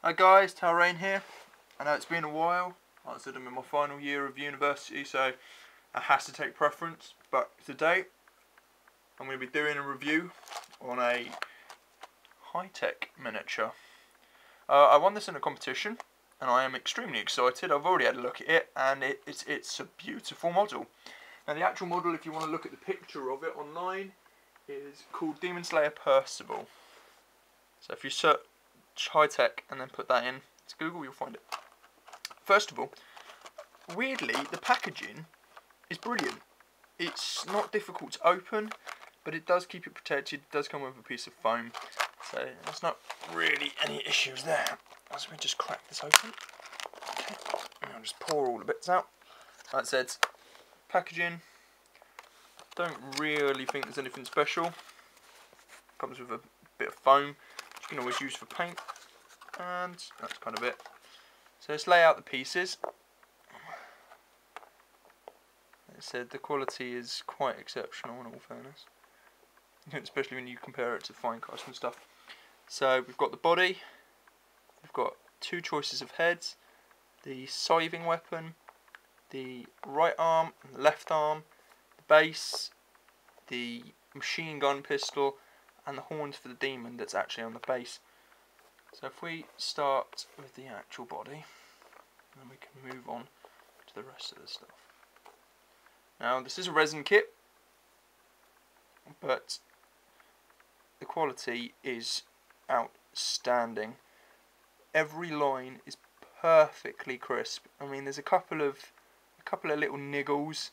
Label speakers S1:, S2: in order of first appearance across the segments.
S1: Hi guys, Rain here. I know it's been a while. Like I said, I'm in my final year of university, so I has to take preference. But today, I'm going to be doing a review on a Hitech miniature. I won this in a competition, and I am extremely excited. I've already had a look at it, and it's a beautiful model. Now the actual model, if you want to look at the picture of it online, is called Demon Slayer Percivall. So if you search Hitech and then put that in to Google, you'll find it. First of all, weirdly, the packaging is brilliant. It's not difficult to open, but it does keep it protected. It does come with a piece of foam, so there's not really any issues there. So we just crack this open. Okay, and I'll just pour all the bits out. Like I said, packaging, don't really think there's anything special. Comes with a bit of foam, which you can always use for paint, and that's kind of it. So let's lay out the pieces. Like I said, the quality is quite exceptional in all fairness, especially when you compare it to fine cast and stuff. So we've got the body, we've got two choices of heads, the scything weapon, the right arm and the left arm, the base, the machine gun pistol, and the horns for the demon that's actually on the base. So if we start with the actual body, then we can move on to the rest of the stuff. Now this is a resin kit, but the quality is outstanding. Every line is perfectly crisp. I mean, there's a couple of little niggles.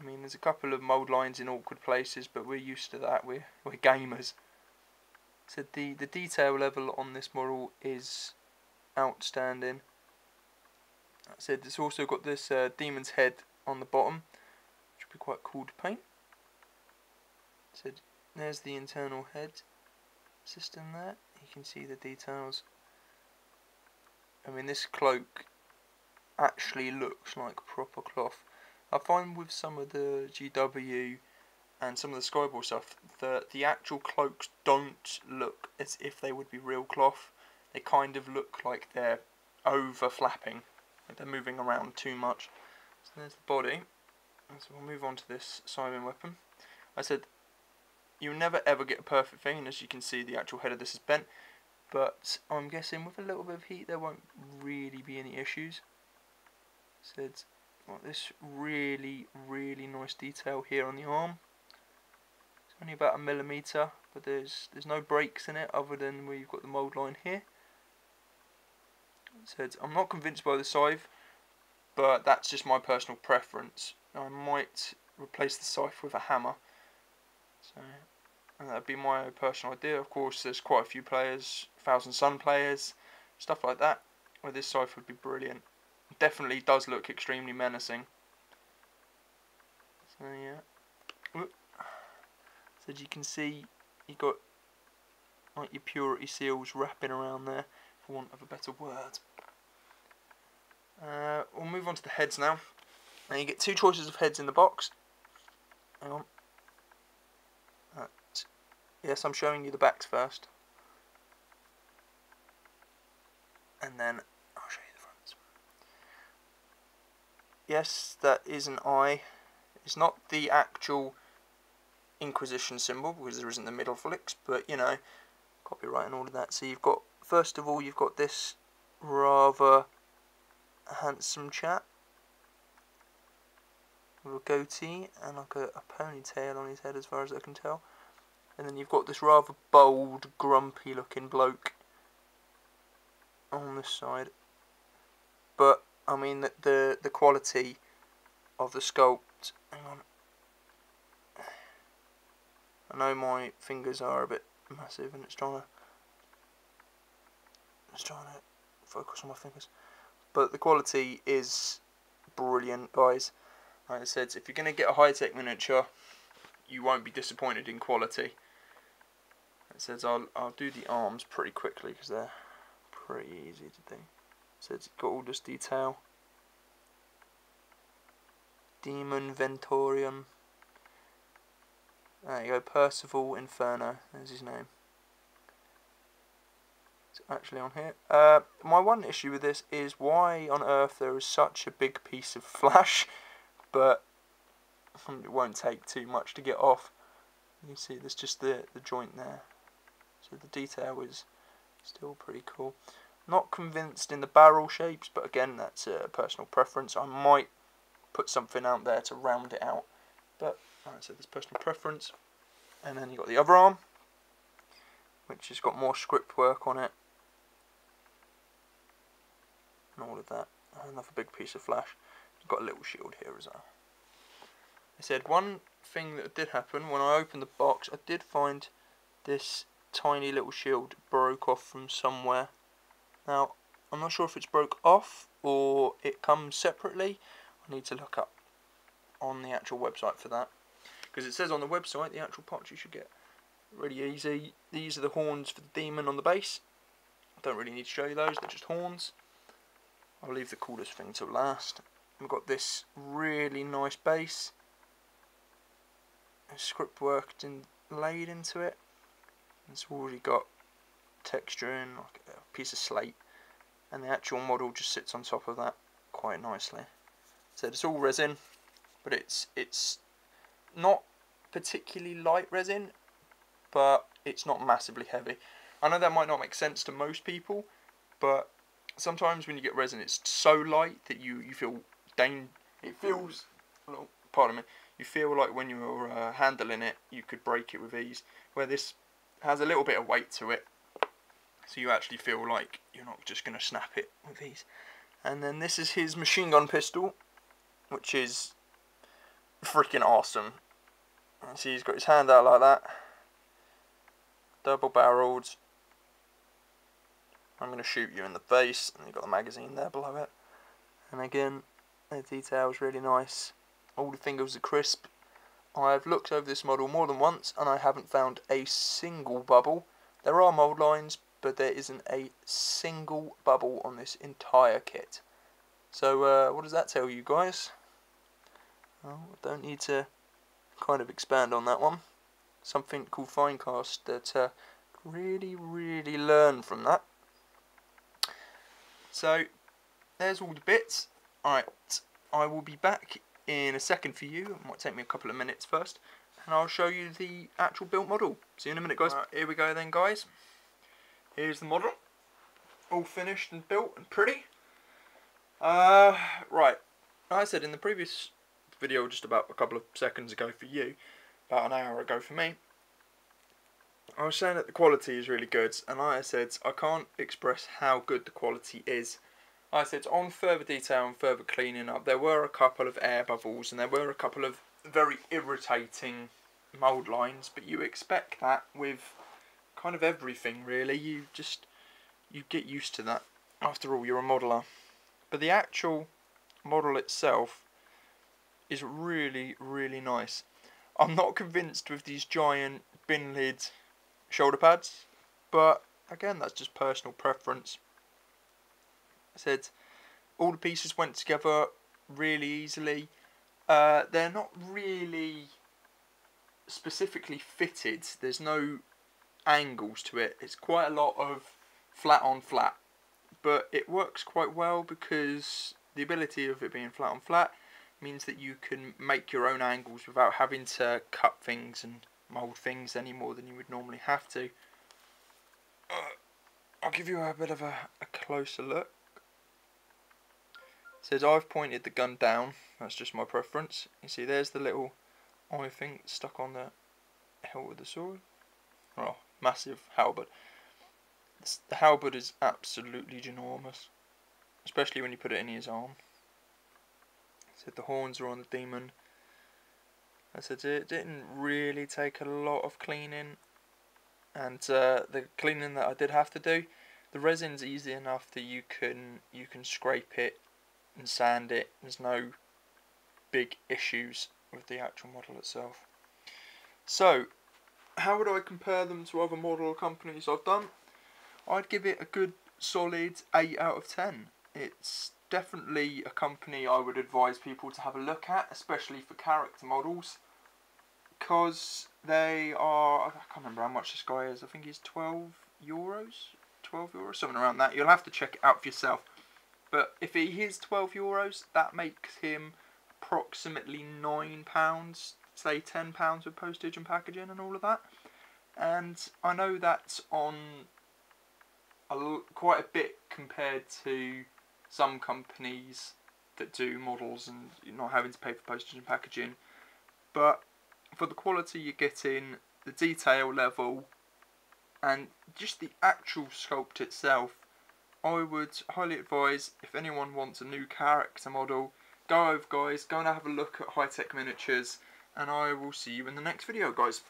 S1: I mean, there's a couple of mould lines in awkward places, but we're used to that. We're gamers. So the detail level on this model is outstanding. Like I said, it's also got this demon's head on the bottom, which would be quite cool to paint. So there's the internal head system there. You can see the details. I mean, this cloak actually looks like proper cloth. I find with some of the GW and some of the Skyball stuff that the actual cloaks don't look as if they would be real cloth. They kind of look like they're over flapping, like they're moving around too much. So there's the body. And so we'll move on to this scything weapon. I said you never ever get a perfect thing, and as you can see, the actual head of this is bent, but I'm guessing with a little bit of heat there won't really be any issues. So it's got this really nice detail here on the arm. It's only about 1 millimeter, but there's no breaks in it other than where you've got the mould line here. So I'm not convinced by the scythe, but that's just my personal preference. I might replace the scythe with a hammer. So that'd be my personal idea. Of course, there's quite a few players, Thousand Sun players, stuff like that, where this scythe would be brilliant. It definitely does look extremely menacing. So yeah. So as you can see, you've got like your purity seals wrapping around there, for want of a better word. We'll move on to the heads now. Now you get two choices of heads in the box. Hang on. Yes, I'm showing you the backs first, and then I'll show you the fronts. Yes, that is an eye. It's not the actual Inquisition symbol because there isn't the middle flicks, but you know, copyright and all of that. So you've got, first of all, you've got this rather handsome chap with a goatee and like a ponytail on his head as far as I can tell. And then you've got this rather bold, grumpy looking bloke on this side. But I mean the quality of the sculpt, hang on. I know my fingers are a bit massive and it's trying to focus on my fingers. But the quality is brilliant, guys. Like I said, if you're going to get a Hitech miniature, you won't be disappointed in quality. It says I'll do the arms pretty quickly because they're pretty easy to do. It says it's got all this detail. Demon Ventorium. There you go, Percivall Inferno, there's his name. It's actually on here. My one issue with this is why on earth there is such a big piece of flash, but it won't take too much to get off. You see there's just the joint there, so the detail is still pretty cool. Not convinced in the barrel shapes, but again that's a personal preference. I might put something out there to round it out, but alright, so there's personal preference. And then you've got the other arm, which has got more script work on it and all of that. Another big piece of flash. You've got a little shield here as well. I said one thing that did happen when I opened the box, I did find this tiny little shield broke off from somewhere. Now I'm not sure if it's broke off or it comes separately. I need to look up on the actual website for that, because it says on the website the actual parts you should get really easy. These are the horns for the demon on the base. I don't really need to show you those, they're just horns. I'll leave the coolest thing till last. We've got this really nice base. Script worked and laid into it. It's already got texture in, like a piece of slate, and the actual model just sits on top of that quite nicely. So it's all resin, but it's not particularly light resin, but it's not massively heavy. I know that might not make sense to most people, but sometimes when you get resin, it's so light that you feel it feels, oh, pardon me, you feel like when you're handling it, you could break it with ease. Where this has a little bit of weight to it, so you actually feel like you're not just going to snap it with ease. And then this is his machine gun pistol, which is freaking awesome. See, he's got his hand out like that, double barreled. I'm going to shoot you in the face, and you've got the magazine there below it. And again, the detail is really nice. All the fingers are crisp. I've looked over this model more than once, and I haven't found a single bubble. There are mould lines, but there isn't a single bubble on this entire kit. So what does that tell you guys? Well, I don't need to kind of expand on that one. Something called Finecast that really learn from that. So there's all the bits. Alright, I will be back in a second for you. It might take me a couple of minutes first, and I'll show you the actual built model. See you in a minute, guys. Right, here we go then, guys. Here's the model, all finished and built and pretty. Right, like I said in the previous video just about a couple of seconds ago for you, about an hour ago for me, I was saying that the quality is really good, and like I said, I can't express how good the quality is. Like I said, on further detail and further cleaning up, there were a couple of air bubbles and there were a couple of very irritating mould lines, but you expect that with kind of everything really. You get used to that. After all, you're a modeller. But the actual model itself is really nice. I'm not convinced with these giant bin lid shoulder pads, but again, that's just personal preference. I said all the pieces went together really easily. They're not really specifically fitted. There's no angles to it. It's quite a lot of flat on flat, but it works quite well because the ability of it being flat on flat means that you can make your own angles without having to cut things and mould things any more than you would normally have to. I'll give you a bit of a closer look. It says I've pointed the gun down, that's just my preference. You see there's the little eye thing stuck on the hilt of the sword. Oh, massive halberd. The halberd is absolutely ginormous, especially when you put it in his arm. So the horns are on the demon. I said it didn't really take a lot of cleaning, and the cleaning that I did have to do, the resin's easy enough that you can scrape it and sand it. There's no big issues with the actual model itself. So how would I compare them to other model companies I've done? I'd give it a good solid 8 out of 10. It's definitely a company I would advise people to have a look at, especially for character models, because they are, I can't remember how much this guy is, I think he's €12. €12, something around that. You'll have to check it out for yourself. But if he is €12, that makes him approximately £9, say £10 with postage and packaging and all of that. And I know that's on quite a bit compared to some companies that do models and you're not having to pay for postage and packaging. But for the quality you're getting, the detail level, and just the actual sculpt itself, I would highly advise, if anyone wants a new character model, go over guys, go and have a look at Hitech Miniatures, and I will see you in the next video guys.